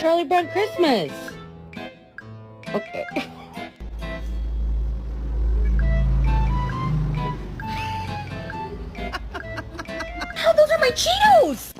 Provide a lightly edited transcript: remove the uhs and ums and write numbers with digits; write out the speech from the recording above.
Charlie Brown Christmas. Okay. Oh, those are my Cheetos!